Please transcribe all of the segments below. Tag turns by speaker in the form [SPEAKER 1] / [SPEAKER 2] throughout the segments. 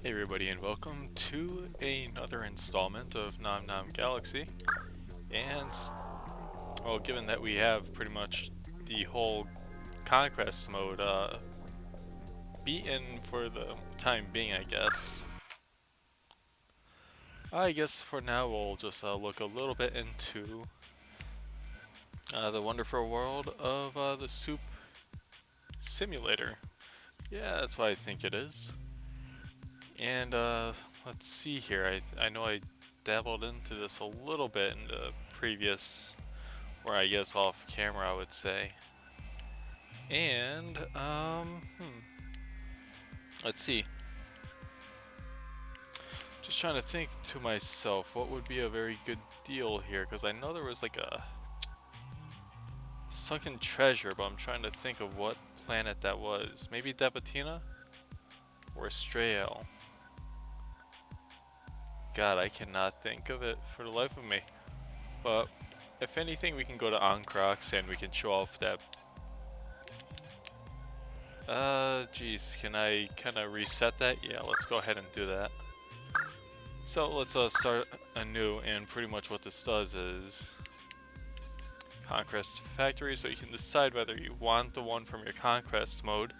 [SPEAKER 1] Hey everybody and welcome to another installment of Nom Nom Galaxy. And, well, given that we have pretty much the whole conquest mode beaten for the time being, I guess for now we'll just look a little bit into the wonderful world of the soup simulator. Yeah, that's what I think it is. And let's see here. I know I dabbled into this a little bit in the previous, or I guess off camera, I would say. And let's see. Just trying to think to myself what would be a very good deal here, because I know there was like a sunken treasure, but I'm trying to think of what planet that was. Maybe Depatina or Strael. God, I cannot think of it for the life of me. But if anything, we can go to Ankrox and we can show off that. Geez, can I kind of reset that? Yeah, let's go ahead and do that. So let's start anew, and pretty much what this does is Conquest Factory, so you can decide whether you want the one from your Conquest mode,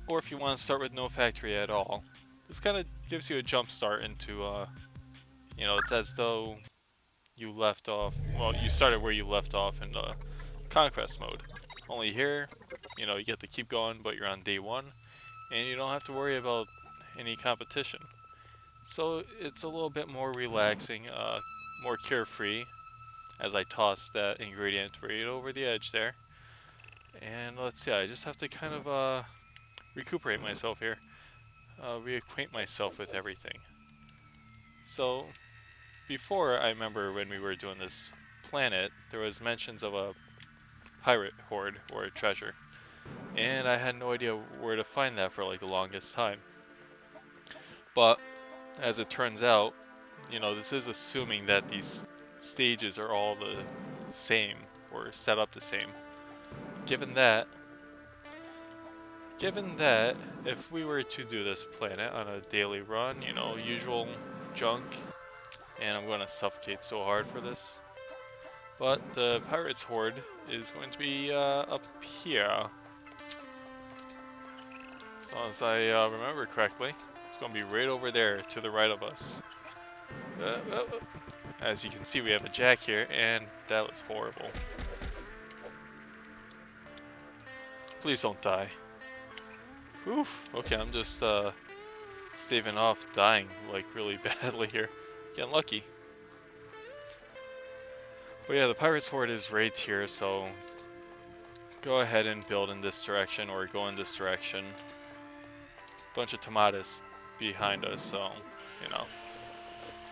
[SPEAKER 1] or if you want to start with no factory at all. This kind of gives you a jump start into, you know, it's as though you left off, well, you started where you left off in the Conquest mode. Only here, you know, you get to keep going, but you're on day one, and you don't have to worry about any competition. So it's a little bit more relaxing, more carefree, as I toss that ingredient right over the edge there. And let's see, I just have to kind of recuperate myself here, reacquaint myself with everything. So before, I remember when we were doing this planet, there was mentions of a pirate horde or a treasure, and I had no idea where to find that for like the longest time. But as it turns out, you know, this is assuming that these stages are all the same or set up the same. Given that, if we were to do this planet on a daily run, you know, usual junk, and I'm going to suffocate so hard for this, but the Pirates Horde is going to be up here. As long as I remember correctly, it's going to be right over there to the right of us. As you can see, we have a jack here, and that was horrible. Please don't die. Oof. Okay, I'm just staving off dying like really badly here. Getting lucky. But yeah, the Pirates Horde is right here, so go ahead and build in this direction or go in this direction. Bunch of tomatys behind us, so, you know.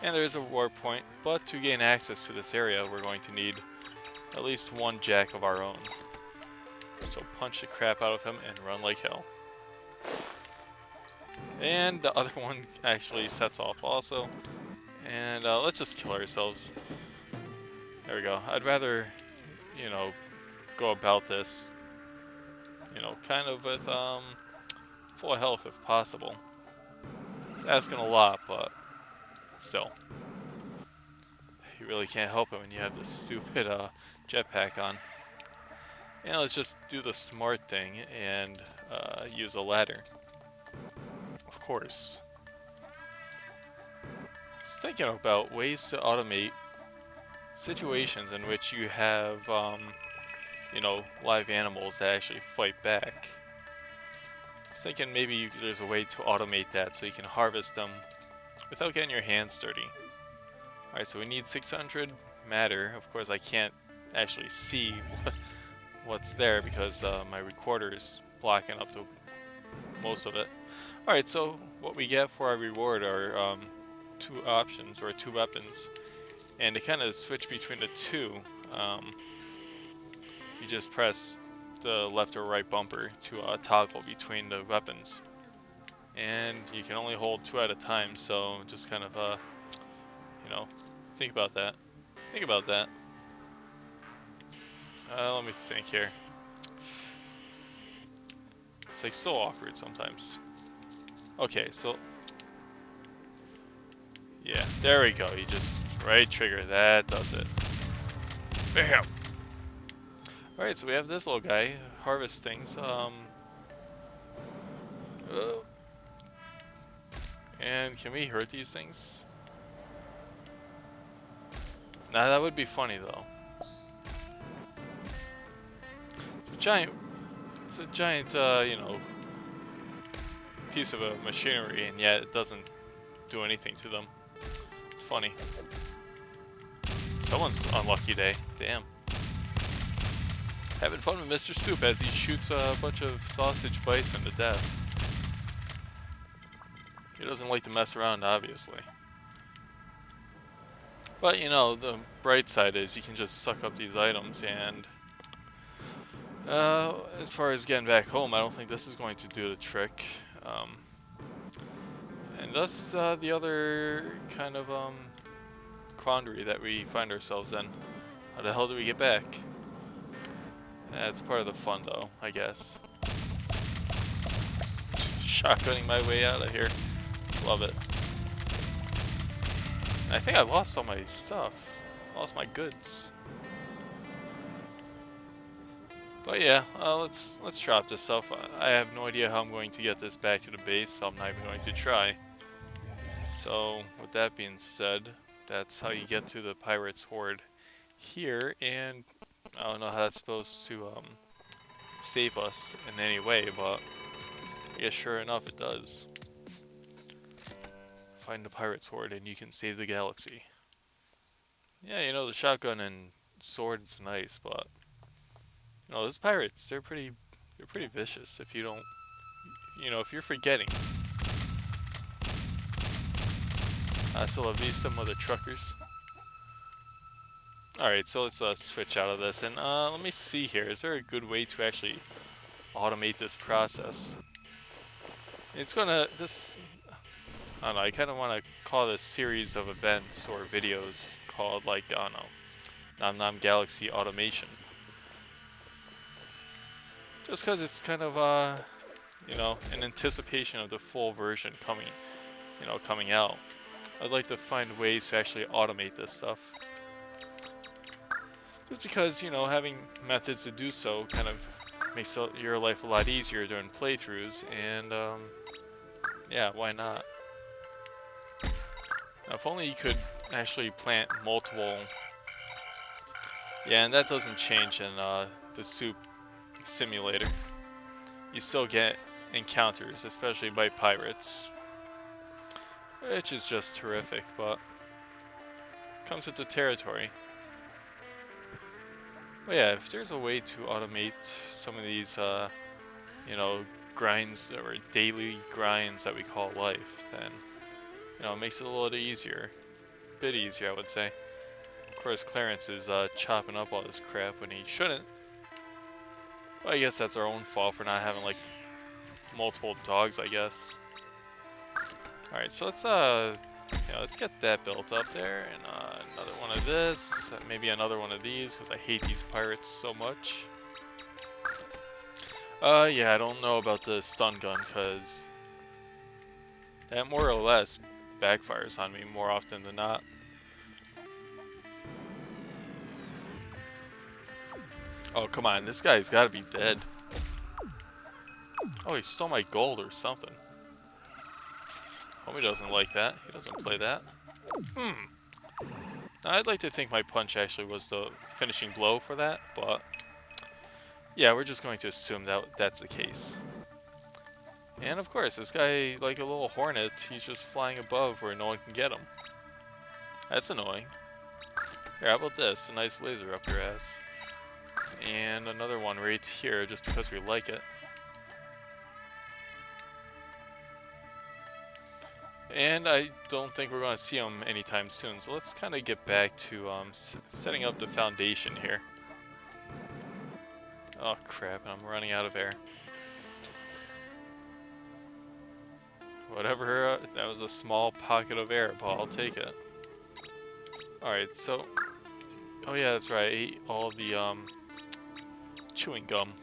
[SPEAKER 1] And there's a war point, but to gain access to this area, we're going to need at least one jack of our own. So punch the crap out of him and run like hell. And the other one actually sets off also. And let's just kill ourselves. There we go. I'd rather, you know, go about this, you know, kind of with full health if possible. It's asking a lot, but still. You really can't help it when you have this stupid jetpack on. And let's just do the smart thing and use a ladder. Of course. Just thinking about ways to automate situations in which you have, you know, live animals that actually fight back. Just thinking maybe there's a way to automate that so you can harvest them without getting your hands dirty. Alright, so we need 600 matter. Of course, I can't actually see what's there because my recorder is blocking up to most of it. Alright, so what we get for our reward are two options, or two weapons. And to kind of switch between the two, you just press the left or right bumper to toggle between the weapons. And you can only hold two at a time, so just kind of, you know, think about that. Think about that. Let me think here. It's like so awkward sometimes. Okay, so Yeah, there we go. You just right trigger. That does it. Bam! Alright, so we have this little guy. Harvest things. Oh, and can we hurt these things? Nah, that would be funny though. It's a giant, you know, piece of a machinery, and yet it doesn't do anything to them. It's funny. Someone's unlucky day. Damn. Having fun with Mr. Soup as he shoots a bunch of sausage bison to death. He doesn't like to mess around, obviously. But, you know, the bright side is you can just suck up these items, and as far as getting back home, I don't think this is going to do the trick. And thus, the other kind of quandary that we find ourselves in. How the hell do we get back? That's part of the fun, though, I guess. Shotgunning my way out of here. Love it. I think I lost all my stuff. Lost my goods. But yeah, let's drop this stuff. I have no idea how I'm going to get this back to the base, so I'm not even going to try. So, with that being said, that's how you get to the Pirates Horde here, and I don't know how that's supposed to save us in any way, but I guess sure enough it does. Find the Pirates Horde and you can save the galaxy. Yeah, you know, the shotgun and sword's nice, but you know, those pirates, they're pretty vicious if you don't, you know, if you're forgetting. Hasta la vista, mother truckers. Alright, so let's switch out of this, and let me see here. Is there a good way to actually automate this process? It's gonna, I don't know, I kind of want to call this series of events or videos called, like, I don't know, Nom Nom Galaxy Automation. Just because it's kind of, you know, in anticipation of the full version coming out. I'd like to find ways to actually automate this stuff. Just because, you know, having methods to do so kind of makes your life a lot easier during playthroughs, and, yeah, why not? Now, if only you could actually plant multiple... Yeah, and that doesn't change in the soup simulator. You still get encounters, especially by pirates, which is just terrific, but comes with the territory. But yeah, if there's a way to automate some of these, you know, grinds or daily grinds that we call life, then, you know, it makes it a little easier. A bit easier, I would say. Of course, Clarence is chopping up all this crap when he shouldn't. Well, I guess that's our own fault for not having, like, multiple dogs, I guess. Alright, so let's, yeah, let's get that built up there, and another one of this, maybe another one of these, because I hate these pirates so much. Yeah, I don't know about the stun gun, because that more or less backfires on me more often than not. Oh, come on, this guy's gotta be dead. Oh, he stole my gold or something. Homie doesn't like that. He doesn't play that. Now, I'd like to think my punch actually was the finishing blow for that, but yeah, we're just going to assume that that's the case. And of course, this guy, like a little hornet, he's just flying above where no one can get him. That's annoying. Here, how about this? A nice laser up your ass. And another one right here, just because we like it. And I don't think we're going to see him anytime soon, so let's kind of get back to setting up the foundation here. Oh crap, I'm running out of air. Whatever, that was a small pocket of air, but I'll take it. Alright, so... Oh yeah, that's right, I ate all the chewing gum.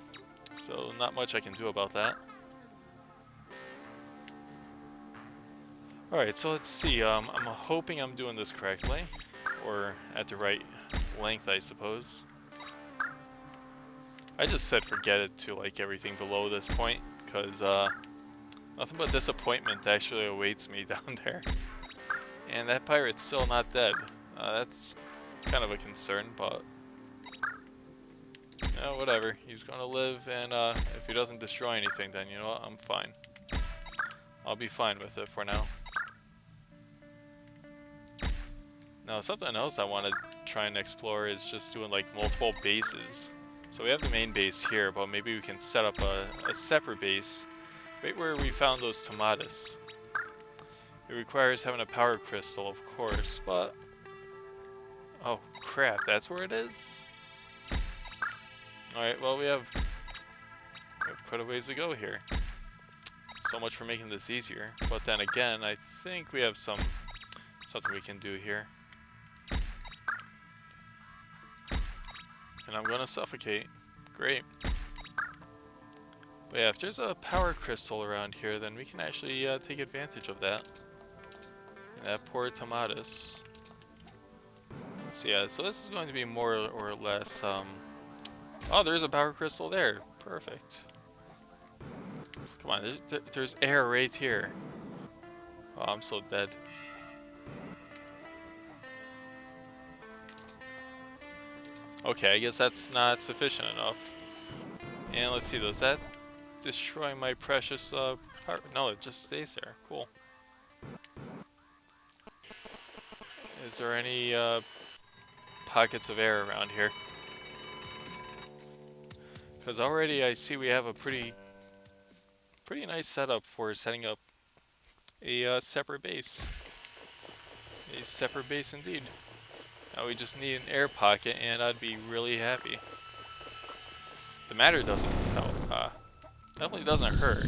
[SPEAKER 1] So not much I can do about that. Alright, so let's see. I'm hoping I'm doing this correctly. Or at the right length, I suppose. I just said forget it to like everything below this point, because nothing but disappointment actually awaits me down there. And that pirate's still not dead. That's kind of a concern, but whatever. He's gonna live, and if he doesn't destroy anything, then you know what, I'm fine. I'll be fine with it for now. Now, something else I want to try and explore is just doing like multiple bases. So we have the main base here, but maybe we can set up a separate base right where we found those tomatys. It requires having a power crystal, of course, but... Oh, crap, that's where it is? Alright, well, we have quite a ways to go here. So much for making this easier. But then again, I think we have something we can do here. And I'm gonna suffocate. Great. But yeah, if there's a power crystal around here, then we can actually take advantage of that. And that poor tomatys. So yeah, so this is going to be more or less, oh, there's a power crystal there. Perfect. Come on, there's air right here. Oh, I'm so dead. Okay, I guess that's not sufficient enough. And let's see, does that destroy my precious power? No, it just stays there. Cool. Is there any pockets of air around here? Because already I see we have a pretty nice setup for setting up a separate base. A separate base indeed. Now we just need an air pocket and I'd be really happy. The matter doesn't help. Definitely doesn't hurt.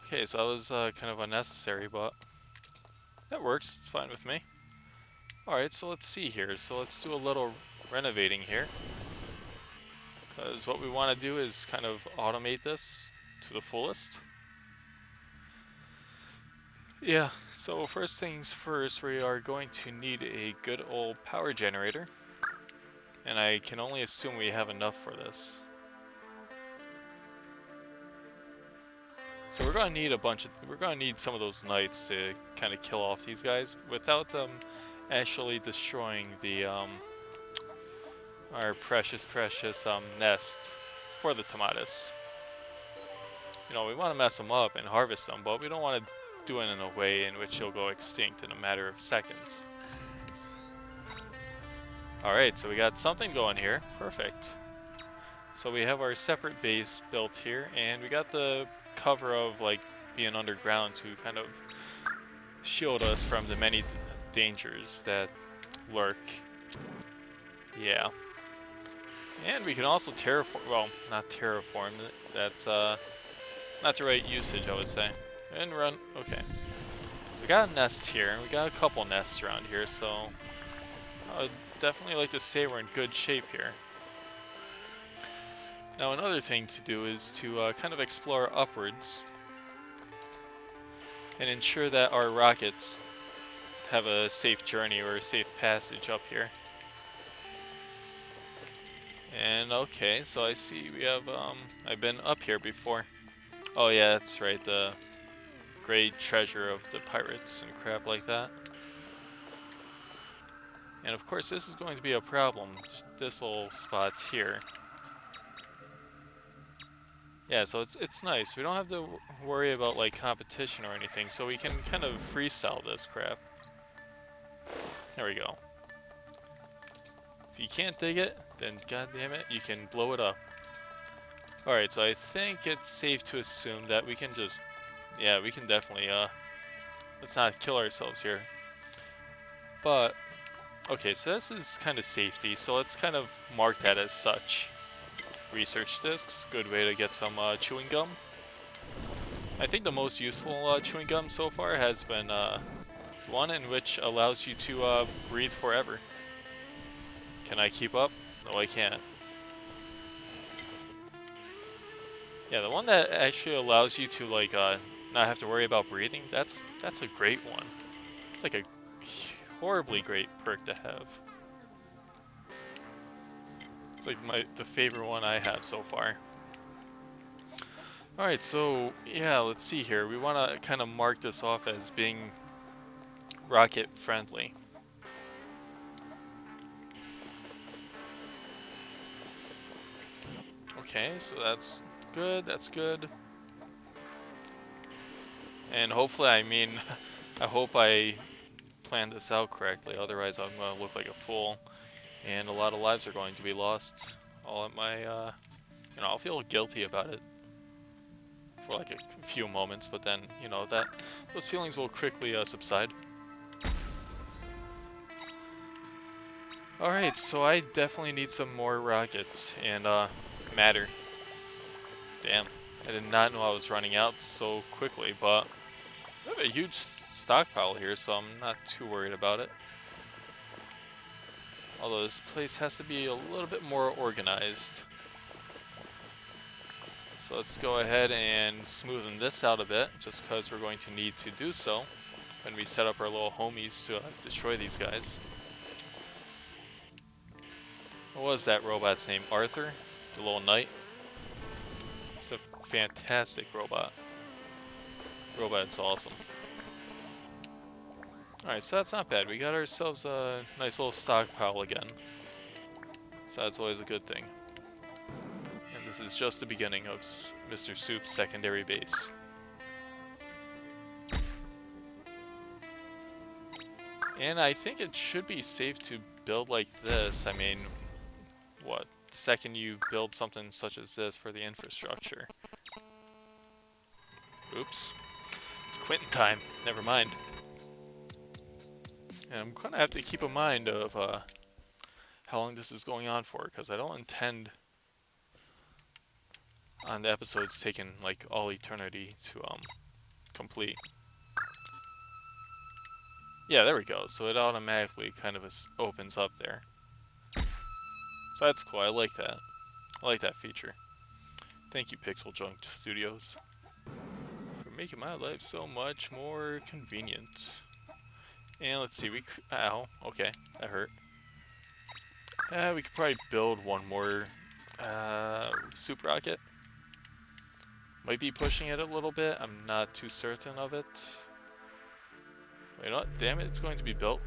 [SPEAKER 1] Okay, so that was kind of unnecessary, but that works. It's fine with me. Alright, so let's see here. So let's do a little renovating here. Because what we want to do is kind of automate this to the fullest. Yeah, so first things first, we are going to need a good old power generator. And I can only assume we have enough for this. So we're gonna need we're gonna need some of those knights to kind of kill off these guys without them actually destroying the our precious nest for the tomatys. You know, we want to mess them up and harvest them, but we don't want to do it in a way in which they'll go extinct in a matter of seconds. Alright, so we got something going here. Perfect. So we have our separate base built here, and we got the cover of like being underground to kind of shield us from the many dangers that lurk. Yeah. And we can also terraform, well, not terraform, that's not the right usage, I would say. And run, okay. So we got a nest here, and we got a couple nests around here, so I would definitely like to say we're in good shape here. Now another thing to do is to kind of explore upwards and ensure that our rockets have a safe journey or a safe passage up here. And okay, so I see we have, I've been up here before. Oh yeah, that's right, the great treasure of the pirates and crap like that. And of course this is going to be a problem, just this little spot here. Yeah, so it's nice. We don't have to worry about like competition or anything, so we can kind of freestyle this crap. There we go. If you can't dig it, then goddammit, you can blow it up. Alright, so I think it's safe to assume that we can just... Yeah, we can definitely, let's not kill ourselves here. But, okay, so this is kind of safety, so let's kind of mark that as such. Research discs, good way to get some chewing gum. I think the most useful chewing gum so far has been one in which allows you to breathe forever. Can I keep up? No, I can't. Yeah, the one that actually allows you to like not have to worry about breathing. That's a great one. It's like a horribly great perk to have. It's like the favorite one I have so far. Alright, so yeah, let's see here. We want to kind of mark this off as being rocket friendly. Okay, so that's good, that's good. And hopefully, I mean, I hope I planned this out correctly, otherwise I'm going to look like a fool. And a lot of lives are going to be lost. All at my, you know, I'll feel guilty about it for like a few moments, but then, you know, those feelings will quickly subside. Alright, so I definitely need some more rockets and matter. Damn, I did not know I was running out so quickly, but I have a huge stockpile here, so I'm not too worried about it. Although this place has to be a little bit more organized. So let's go ahead and smoothen this out a bit, just because we're going to need to do so when we set up our little homies to destroy these guys. What was that robot's name? Arthur? The little knight? It's a fantastic robot. Robot's awesome. Alright, so that's not bad. We got ourselves a nice little stockpile again. So that's always a good thing. And this is just the beginning of Mr. Soup's secondary base. And I think it should be safe to build like this. I mean, what? The second you build something such as this for the infrastructure. Oops. It's quitting time. Never mind. And I'm going to have to keep in mind of how long this is going on for, because I don't intend on the episodes taking like all eternity to complete. Yeah, there we go. So it automatically kind of opens up there. So that's cool. I like that. I like that feature. Thank you, Pixel Junk Studios, for making my life so much more convenient. And let's see, ow, okay, that hurt. We could probably build one more soup rocket. Might be pushing it a little bit, I'm not too certain of it. Wait, you know what, damn it, it's going to be built.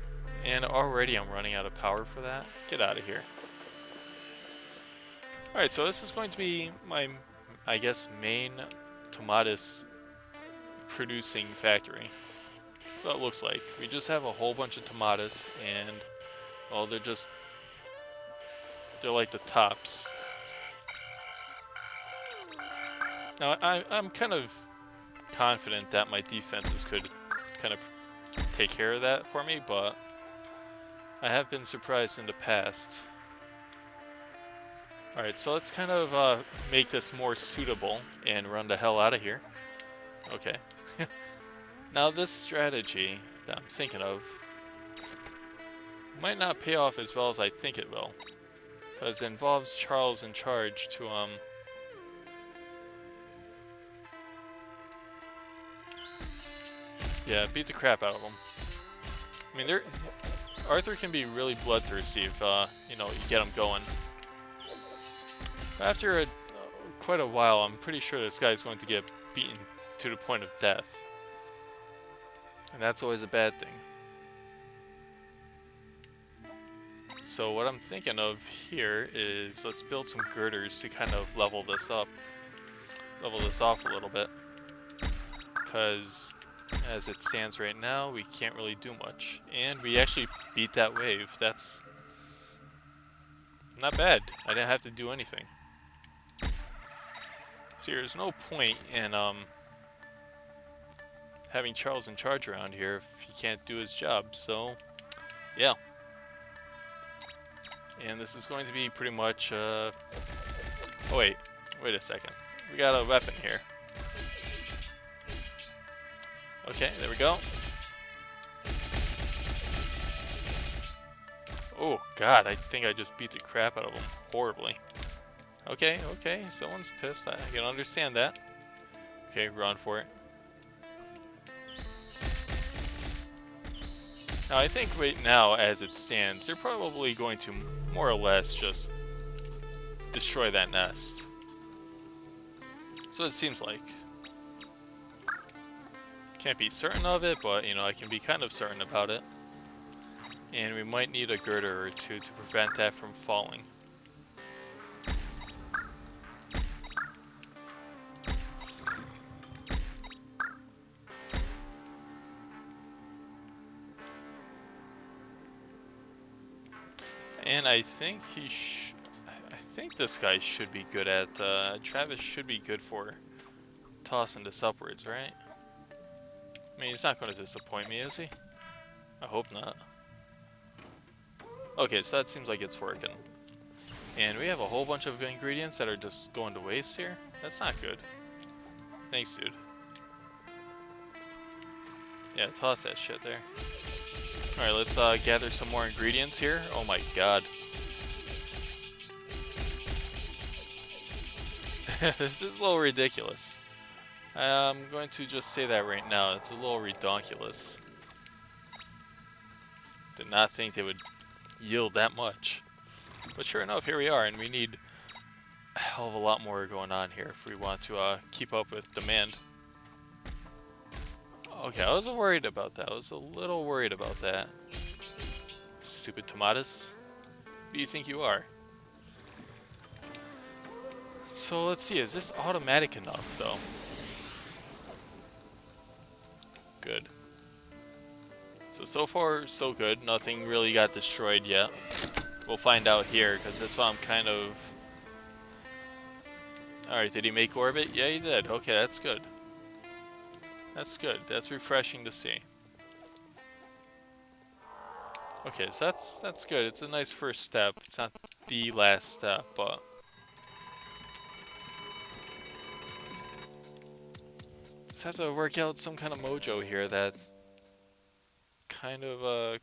[SPEAKER 1] And already I'm running out of power for that. Get out of here. Alright, so this is going to be my, I guess, main tomatis producing factory. So it looks like. We just have a whole bunch of tomatis, and, well, they're like the tops. Now, I'm kind of confident that my defenses could kind of take care of that for me, but I have been surprised in the past. Alright, so let's kind of make this more suitable and run the hell out of here. Okay. Now this strategy that I'm thinking of might not pay off as well as I think it will, because it involves Charles in charge to yeah, beat the crap out of him. I mean, Arthur can be really bloodthirsty if you know, you get him going. But after quite a while, I'm pretty sure this guy's going to get beaten to the point of death. And that's always a bad thing. So what I'm thinking of here is let's build some girders to kind of level this up. Level this off a little bit. Because as it stands right now, we can't really do much. And we actually beat that wave. That's not bad. I didn't have to do anything. See, there's no point in having Charles in charge around here if he can't do his job, so yeah. And this is going to be pretty much oh wait a second, we got a weapon here. Okay, there we go. Oh god, I think I just beat the crap out of him horribly. Okay, okay, someone's pissed. I can understand that. Okay, run for it. Now, I think right now, as it stands, they're probably going to more or less just destroy that nest. So it seems like. Can't be certain of it, but, you know, I can be kind of certain about it. And we might need a girder or two to prevent that from falling. And I think I think this guy should be good at, Travis should be good for tossing this upwards, right? I mean, he's not going to disappoint me, is he? I hope not. Okay, so that seems like it's working. And we have a whole bunch of ingredients that are just going to waste here. That's not good. Thanks, dude. Yeah, toss that shit there. Alright, let's gather some more ingredients here. Oh my god. This is a little ridiculous. I'm going to just say that right now. It's a little redonkulous. Did not think they would yield that much. But sure enough, here we are, and we need a hell of a lot more going on here if we want to keep up with demand. Okay, I was worried about that. I was a little worried about that. Stupid tomatis. Who do you think you are? So let's see, is this automatic enough though? Good. So far, so good. Nothing really got destroyed yet. We'll find out here, because this one I'm kind of... Alright, did he make orbit? Yeah, he did. Okay, that's good. That's good. That's refreshing to see. Okay, so that's good. It's a nice first step. It's not the last step, but... Just have to work out some kind of mojo here that... kind of,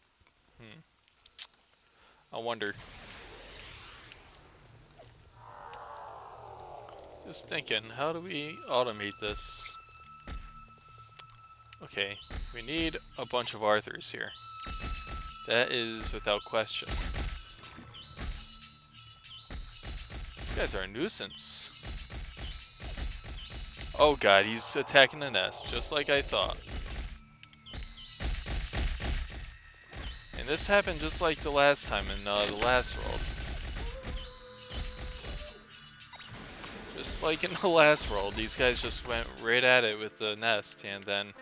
[SPEAKER 1] I wonder. Just thinking, how do we automate this? Okay, we need a bunch of Arthurs here. That is without question. These guys are a nuisance. Oh god, he's attacking the nest, just like I thought. And this happened just like the last time in the last world. Just like in the last world, these guys just went right at it with the nest, and then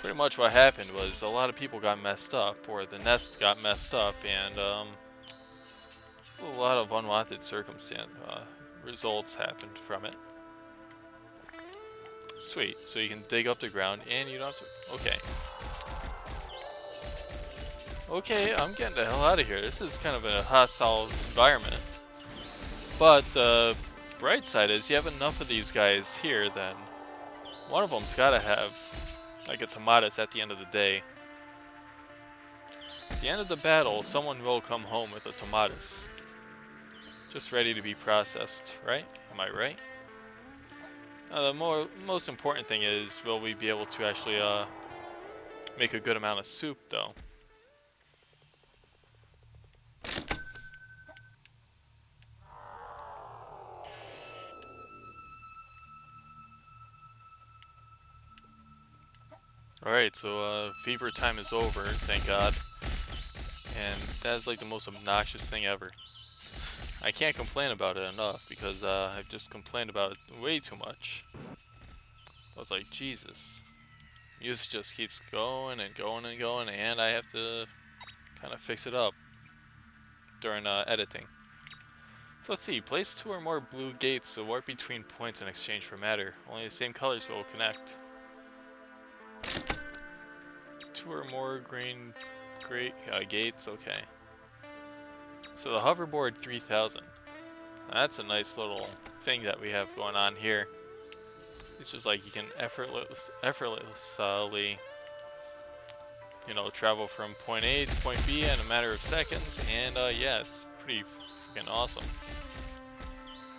[SPEAKER 1] pretty much what happened was a lot of people got messed up, or the nest got messed up, and a lot of unwanted results happened from it. Sweet, so you can dig up the ground, and you don't have to... Okay. Okay, I'm getting the hell out of here. This is kind of a hostile environment. But the bright side is you have enough of these guys here, then one of them's gotta have like a tomatis at the end of the day. At the end of the battle, someone will come home with a tomatis. Just ready to be processed, right? Am I right? The most important thing is, will we be able to actually make a good amount of soup, though? Alright, so fever time is over, thank God. And that is like the most obnoxious thing ever. I can't complain about it enough, because I've just complained about it way too much. I was like, Jesus. Music just keeps going and going and going, and I have to kind of fix it up during editing. So let's see, place 2 or more blue gates to warp between points in exchange for matter. Only the same colors will connect. 2 or more green gates, okay. So the hoverboard 3000. That's a nice little thing that we have going on here. It's just like you can effortlessly, you know, travel from point A to point B in a matter of seconds, and yeah, it's pretty freaking awesome.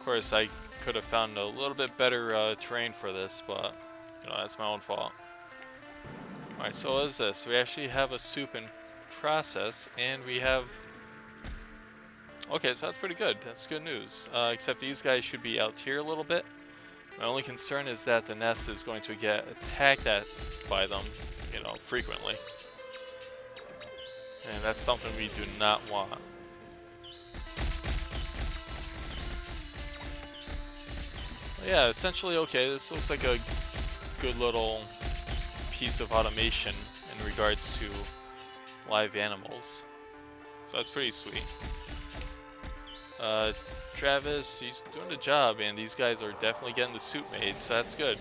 [SPEAKER 1] course, I could have found a little bit better terrain for this, but you know, that's my own fault. Alright, so what is this? We actually have a soup in process, and we have... Okay, so that's pretty good. That's good news. Except these guys should be out here a little bit. My only concern is that the nest is going to get attacked by them, you know, frequently. And that's something we do not want. Yeah, essentially, okay, this looks like a good little piece of automation in regards to live animals. So that's pretty sweet. Travis, he's doing the job, and these guys are definitely getting the soup made, so that's good.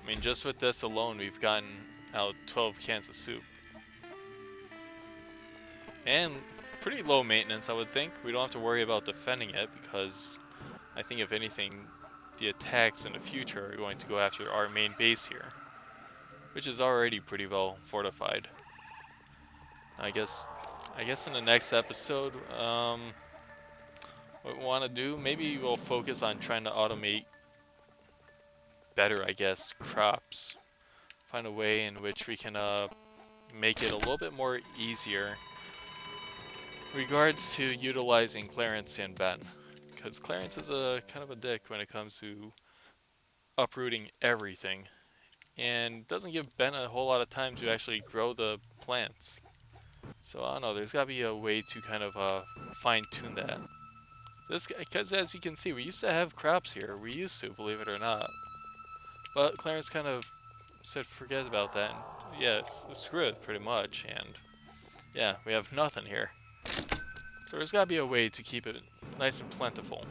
[SPEAKER 1] I mean, just with this alone, we've gotten out 12 cans of soup. And pretty low maintenance, I would think. We don't have to worry about defending it, because I think if anything, the attacks in the future are going to go after our main base here, which is already pretty well fortified. I guess in the next episode, what we want to do, maybe we'll focus on trying to automate better, I guess, crops. Find a way in which we can make it a little bit more easier in regards to utilizing Clarence and Ben. Because Clarence is a kind of a dick when it comes to uprooting everything, and doesn't give Ben a whole lot of time to actually grow the plants. So I don't know, there's got to be a way to kind of fine-tune that. Because as you can see, we used to have crops here. We used to, believe it or not. But Clarence kind of said forget about that. And yeah, screw it, pretty much. And yeah, we have nothing here. So there's got to be a way to keep it nice and plentiful.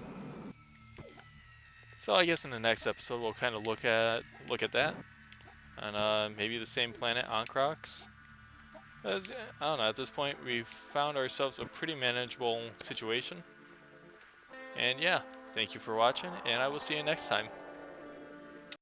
[SPEAKER 1] So I guess in the next episode we'll kind of look at that. And maybe the same planet, Ankrox. Because, I don't know, at this point we've found ourselves a pretty manageable situation. And yeah, thank you for watching, and I will see you next time.